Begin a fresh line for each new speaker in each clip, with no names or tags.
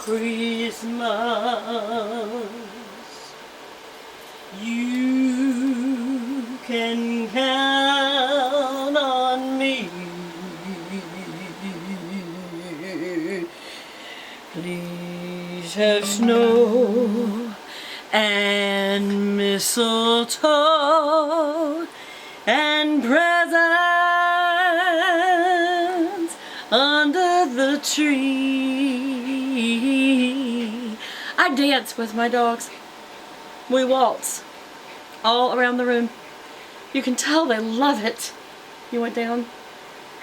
Christmas. You can count on me. Please have snow and mistletoe and presents under the tree. I dance with my dogs. We waltz all around the room. You can tell they love it. You went down.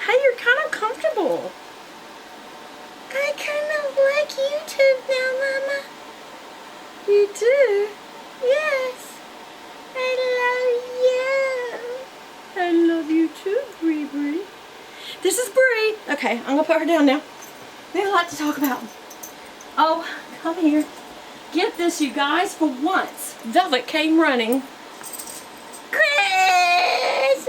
Hey, you're kind of comfortable. I kind of like YouTube now, Mama. You do? Yes. I love you. I love you too, Bree Bree. This is Bree. Okay, I'm gonna put her down now. We have a lot to talk about. Oh, come here. Get this, you guys, for once. Velvet came running. Christmas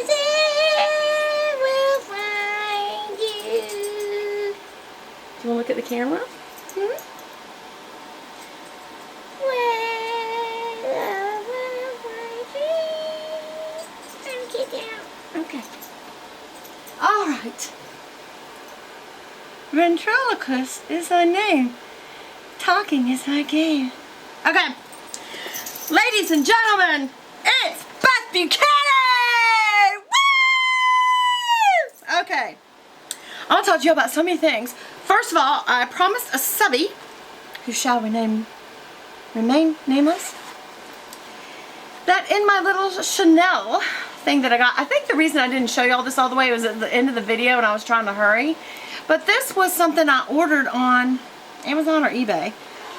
Eve will find you. Do you want to look at the camera? Hmm? Okay. All right. Ventriloquist is our name. Talking is my game. Okay. Ladies and gentlemen, it's Beth Buchanan! Woo! Okay. I'll talk to you about so many things. First of all, I promised a subby, who shall remain nameless, that in my little Chanel thing that I got, I think the reason I didn't show you all this all the way was at the end of the video and I was trying to hurry. But this was something I ordered on Amazon or eBay,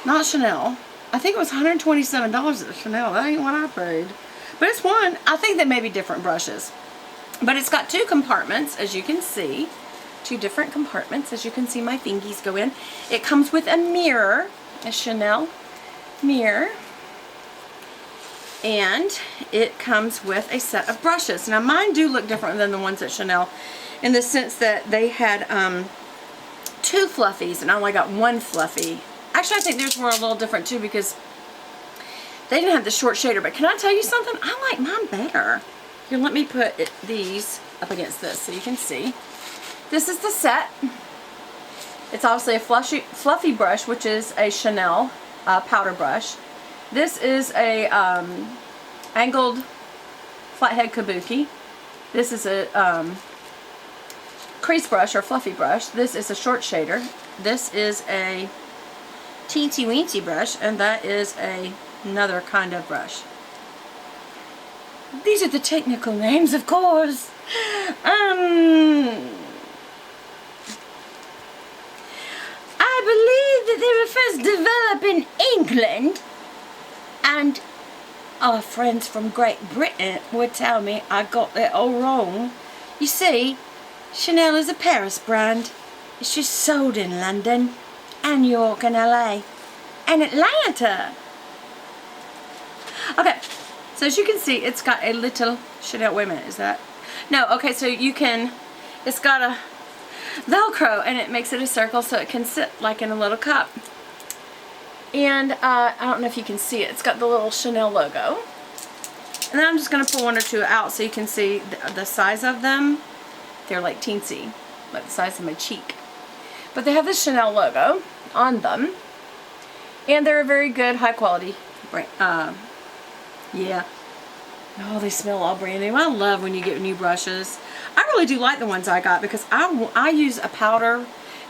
not Chanel. I think it was $127 at Chanel. That ain't what I paid. But it's one. I think they may be different brushes. But it's got two compartments, as you can see. Two different compartments, as you can see my fingies go in. It comes with a mirror, a Chanel mirror. And it comes with a set of brushes. Now mine do look different than the ones at Chanel in the sense that they had two fluffies and I only got one fluffy. Actually, I think theirs were a little different too because they didn't have the short shader. But can I tell you something? I like mine better. Here, let me put these up against this so you can see. This is the set. It's obviously a fluffy brush, which is a Chanel powder brush. This is a angled flathead kabuki. This is a crease brush or fluffy brush. This is a short shader. This is a teensy weensy brush, and that is another kind of brush. These are the technical names, of course. I believe that they were first developed in England, and our friends from Great Britain would tell me I got that all wrong. You see, Chanel is a Paris brand. It's just sold in London and New York and LA and Atlanta. Okay, so as you can see, it's got a little Chanel. Wait a minute, is that? No, okay, so you can, it's got a Velcro and it makes it a circle so it can sit like in a little cup. And I don't know if you can see it. It's got the little Chanel logo. And then I'm just going to pull one or two out so you can see the size of them. They're like teensy, like the size of my cheek. But they have the Chanel logo on them. And they're a very good, high quality brand. Yeah. Oh, they smell all brand new. I love when you get new brushes. I really do like the ones I got because I use a powder,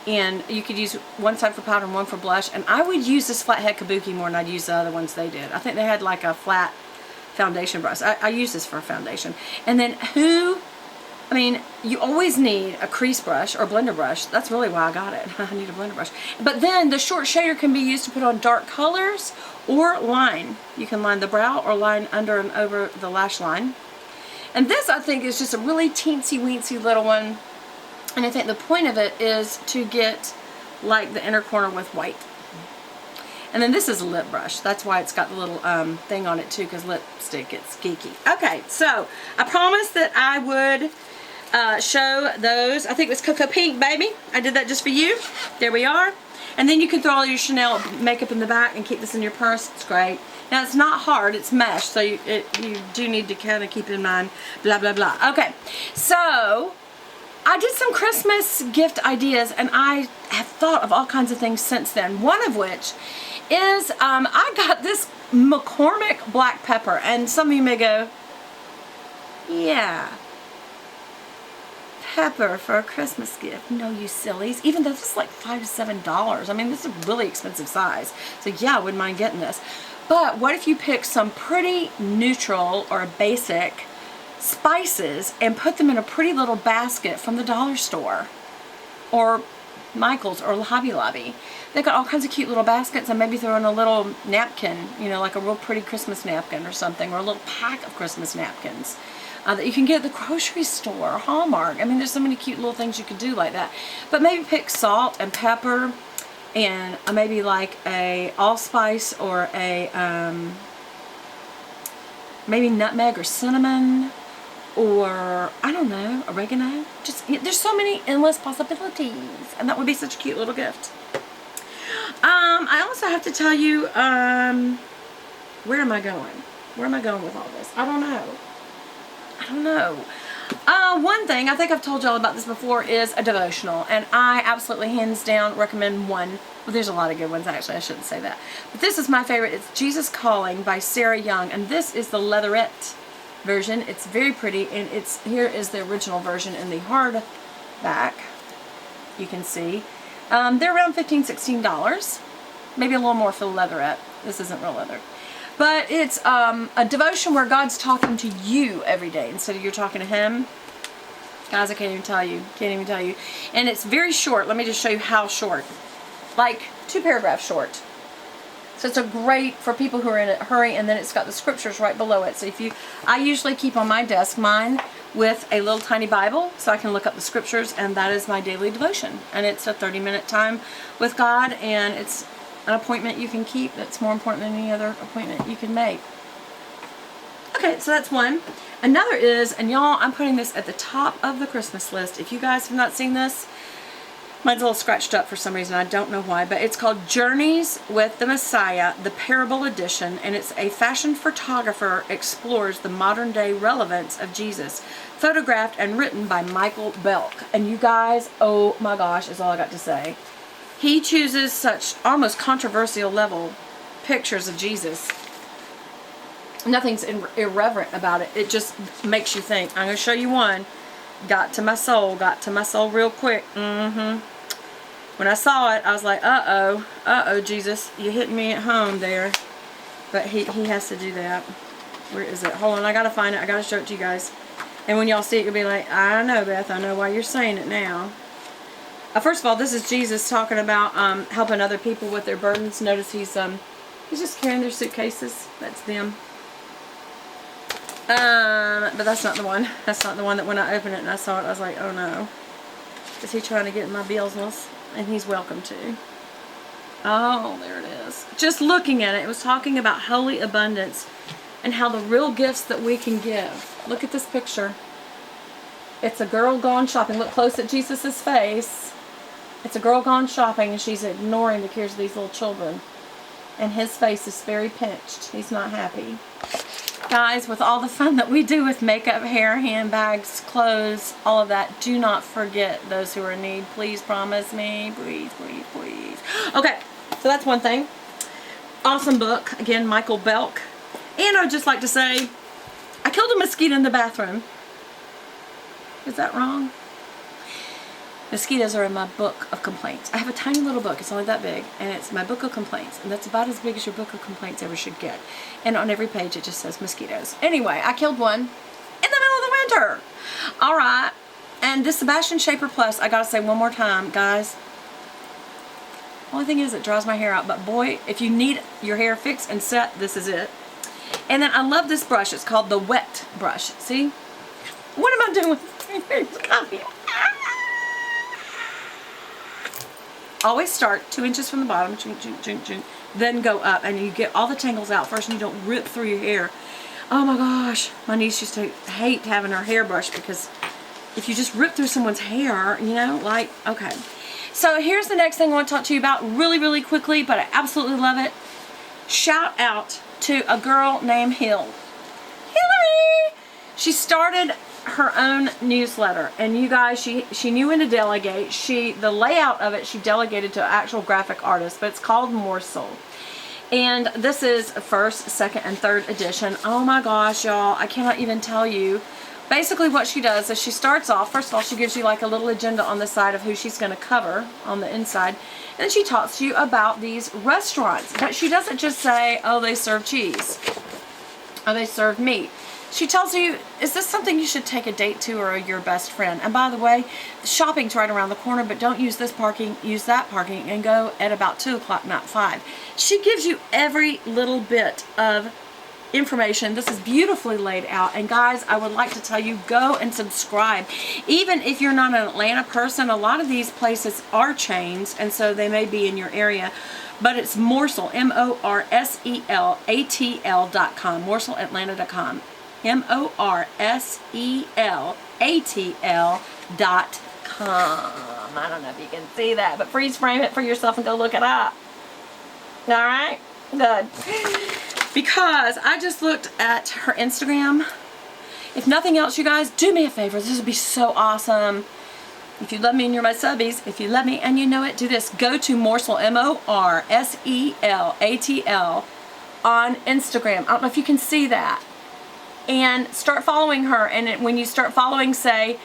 and you could use one side for powder and one for blush, and I would use this flathead kabuki more than I'd use the other ones they did. I think they had like a flat foundation brush. I use this for a foundation. And then I mean, you always need a crease brush or blender brush. That's really why I got it. I need a blender brush. But then the short shader can be used to put on dark colors or line. You can line the brow or line under and over the lash line. And this, I think, is just a really teensy-weensy little one. And I think the point of it is to get like the inner corner with white. And then this is a lip brush. That's why it's got the little thing on it too, because lipstick gets geeky. Okay, so I promised that I would show those. I think it was Cocoa Pink, baby. I did that just for you. There we are. And then you can throw all your Chanel makeup in the back and keep this in your purse. It's great. Now, it's not hard. It's mesh, so you do need to kind of keep in mind, blah, blah, blah. Okay, so I did some Christmas gift ideas, and I have thought of all kinds of things since then. One of which is I got this McCormick black pepper, and some of you may go, yeah, pepper for a Christmas gift. No, you sillies. Even though this is like $5 to $7. I mean, this is a really expensive size. So yeah, I wouldn't mind getting this. But what if you pick some pretty neutral or basic spices and put them in a pretty little basket from the dollar store or Michael's or Hobby Lobby? They've got all kinds of cute little baskets, and maybe throw in a little napkin, you know, like a real pretty Christmas napkin or something, or a little pack of Christmas napkins that you can get at the grocery store, Hallmark. I mean, there's so many cute little things you could do like that. But maybe pick salt and pepper and maybe like a allspice or a maybe nutmeg or cinnamon, or I don't know, oregano. Just, there's so many endless possibilities, and that would be such a cute little gift. I also have to tell you, where am I going? Where am I going with all this? I don't know. One thing, I think I've told y'all about this before, is a devotional, and I absolutely hands down recommend one. Well, there's a lot of good ones, actually. I shouldn't say that. But this is my favorite. It's Jesus Calling by Sarah Young, and this is the leatherette version. It's very pretty, and here is the original version in the hardback. You can see. They're around $15, $16. Maybe a little more for the leatherette. This isn't real leather. But it's a devotion where God's talking to you every day instead of you're talking to Him. Guys, I can't even tell you. And it's very short. Let me just show you how short. Like 2 paragraphs short. So it's a great for people who are in a hurry, and then it's got the scriptures right below it. So I usually keep on my desk mine with a little tiny Bible so I can look up the scriptures, and that is my daily devotion. And it's a 30-minute time with God, and it's an appointment you can keep that's more important than any other appointment you can make. Okay, so that's one. Another is, and y'all, I'm putting this at the top of the Christmas list. If you guys have not seen this, mine's a little scratched up for some reason. I don't know why, but it's called Journeys with the Messiah, the Parable Edition, and it's a fashion photographer explores the modern day relevance of Jesus, photographed and written by Michael Belk. And you guys, oh my gosh, is all I got to say. He chooses such almost controversial level pictures of Jesus. Nothing's irreverent about it. It just makes you think. I'm going to show you one. Got to my soul real quick. When I saw it, I was like, uh-oh, Jesus, you hit me at home there. But he has to do that. Where is it? Hold on, I got to find it. I got to show it to you guys. And when y'all see it, you'll be like, I know, Beth, I know why you're saying it now. First of all, this is Jesus talking about helping other people with their burdens. Notice he's just carrying their suitcases. That's them. But that's not the one. That's not the one that when I opened it and I saw it, I was like, oh no. Is he trying to get in my business? And he's welcome to. Oh, there it is. Just looking at it, it was talking about holy abundance and how the real gifts that we can give. Look at this picture. It's a girl gone shopping. Look close at Jesus' face. It's a girl gone shopping, and she's ignoring the cares of these little children. And his face is very pinched. He's not happy. Guys, with all the fun that we do with makeup, hair, handbags, clothes, all of that, do not forget those who are in need. Please promise me. Please, please, please. Okay, so that's one thing. Awesome book. Again, Michael Belk. And I would just like to say, I killed a mosquito in the bathroom. Is that wrong? Mosquitoes are in my book of complaints. I have a tiny little book. It's only that big. And it's my book of complaints. And that's about as big as your book of complaints ever should get. And on every page it just says mosquitoes. Anyway, I killed one in the middle of the winter. Alright. And this Sebastian Shaper Plus, I gotta say one more time, guys. Only thing is it dries my hair out. But boy, if you need your hair fixed and set, this is it. And then I love this brush. It's called the Wet Brush. See? What am I doing with Always start 2 inches from the bottom, then go up, and you get all the tangles out first, and you don't rip through your hair. Oh my gosh, my niece used to hate having her hair brushed because if you just rip through someone's hair, you know, like, okay. So here's the next thing I want to talk to you about really, really quickly, but I absolutely love it. Shout out to a girl named Hillary. She started her own newsletter, and you guys, she knew when to delegate. The layout of it, she delegated to an actual graphic artist, but it's called Morsel. And this is first, second, and third edition. Oh my gosh, y'all, I cannot even tell you. Basically what she does is she starts off, first of all, she gives you like a little agenda on the side of who she's going to cover on the inside. And then she talks to you about these restaurants. But she doesn't just say, oh, they serve cheese. Or they serve meat. She tells you, is this something you should take a date to or your best friend? And by the way, the shopping's right around the corner, but don't use this parking, use that parking, and go at about 2 o'clock, not 5. She gives you every little bit of information. This is beautifully laid out, and guys, I would like to tell you, go and subscribe. Even if you're not an Atlanta person, a lot of these places are chains, and so they may be in your area, but it's Morsel, MORSELATL.com, morselatlanta.com, MORSELATL.com. I don't know if you can see that, but freeze frame it for yourself and go look it up. All right, good. Because I just looked at her Instagram. If nothing else, you guys, do me a favor. This would be so awesome. If you love me and you're my subbies, if you love me and you know it, do this. Go to Morsel, MORSELATL on Instagram. I don't know if you can see that. And start following her. And when you start following, say,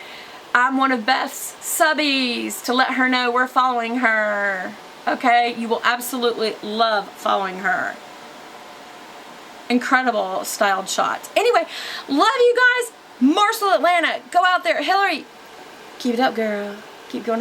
I'm one of Beth's subbies, to let her know we're following her. Okay? You will absolutely love following her. Incredible styled shots. Anyway, love you guys. Morsel Atlanta. Go out there. Hillary, keep it up, girl. Keep going on.